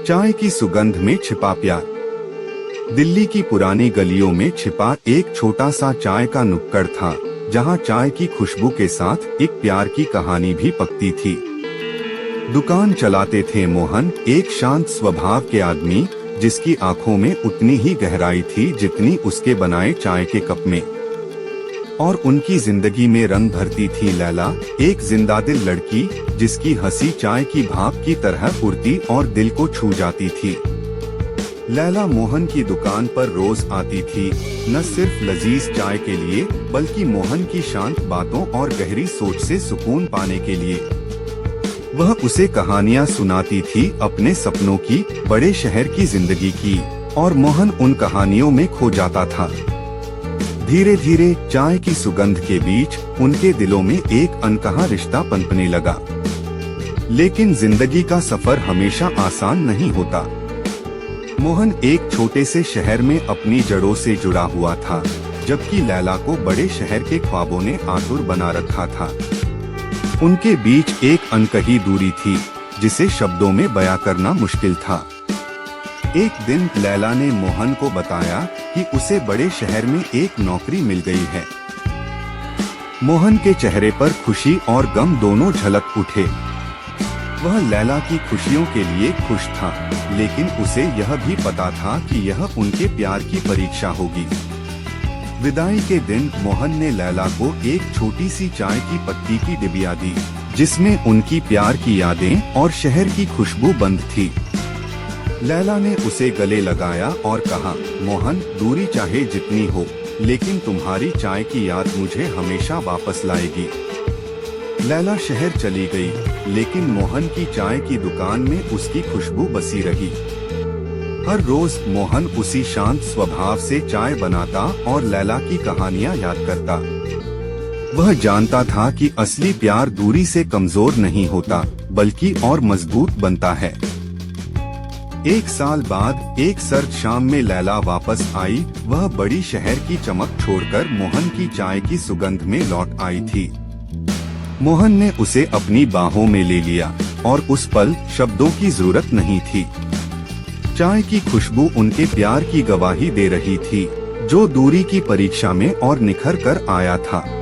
चाय की सुगंध में छिपा प्यार। दिल्ली की पुरानी गलियों में छिपा एक छोटा सा चाय का नुक्कड़ था, जहां चाय की खुशबू के साथ एक प्यार की कहानी भी पकती थी। दुकान चलाते थे मोहन, एक शांत स्वभाव के आदमी, जिसकी आंखों में उतनी ही गहराई थी जितनी उसके बनाए चाय के कप में। और उनकी जिंदगी में रंग भरती थी लैला, एक जिंदादिल लड़की, जिसकी हंसी चाय की भाप की तरह उड़ती और दिल को छू जाती थी। लैला मोहन की दुकान पर रोज आती थी, न सिर्फ लजीज चाय के लिए, बल्कि मोहन की शांत बातों और गहरी सोच से सुकून पाने के लिए। वह उसे कहानियां सुनाती थी अपने सपनों की, बड़े शहर की जिंदगी की, और मोहन उन कहानियों में खो जाता था। धीरे धीरे चाय की सुगंध के बीच उनके दिलों में एक अनकहा रिश्ता पनपने लगा। लेकिन जिंदगी का सफर हमेशा आसान नहीं होता। मोहन एक छोटे से शहर में अपनी जड़ों से जुड़ा हुआ था, जबकि लैला को बड़े शहर के ख्वाबों ने आतुर बना रखा था। उनके बीच एक अनकही दूरी थी, जिसे शब्दों में बयां करना मुश्किल था। एक दिन लैला ने मोहन को बताया कि उसे बड़े शहर में एक नौकरी मिल गई है। मोहन के चेहरे पर खुशी और गम दोनों झलक उठे। वह लैला की खुशियों के लिए खुश था, लेकिन उसे यह भी पता था कि यह उनके प्यार की परीक्षा होगी। विदाई के दिन मोहन ने लैला को एक छोटी सी चाय की पत्ती की डिबिया दी, जिसमें उनकी प्यार की यादें और शहर की खुशबू बंद थी। लैला ने उसे गले लगाया और कहा, मोहन, दूरी चाहे जितनी हो, लेकिन तुम्हारी चाय की याद मुझे हमेशा वापस लाएगी। लैला शहर चली गई, लेकिन मोहन की चाय की दुकान में उसकी खुशबू बसी रही। हर रोज मोहन उसी शांत स्वभाव से चाय बनाता और लैला की कहानियां याद करता। वह जानता था कि असली प्यार दूरी से कमजोर नहीं होता, बल्कि और मजबूत बनता है। एक साल बाद एक सर्द शाम में लैला वापस आई। वह बड़ी शहर की चमक छोड़कर मोहन की चाय की सुगंध में लौट आई थी। मोहन ने उसे अपनी बाहों में ले लिया, और उस पल शब्दों की जरूरत नहीं थी। चाय की खुशबू उनके प्यार की गवाही दे रही थी, जो दूरी की परीक्षा में और निखर कर आया था।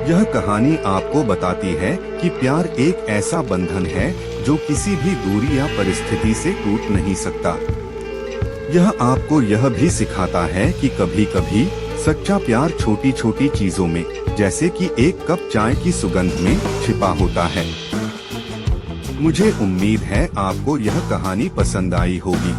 यह कहानी आपको बताती है कि प्यार एक ऐसा बंधन है जो किसी भी दूरी या परिस्थिति से टूट नहीं सकता। यह आपको यह भी सिखाता है कि कभी कभी सच्चा प्यार छोटी छोटी चीजों में, जैसे कि एक कप चाय की सुगंध में छिपा होता है। मुझे उम्मीद है आपको यह कहानी पसंद आई होगी।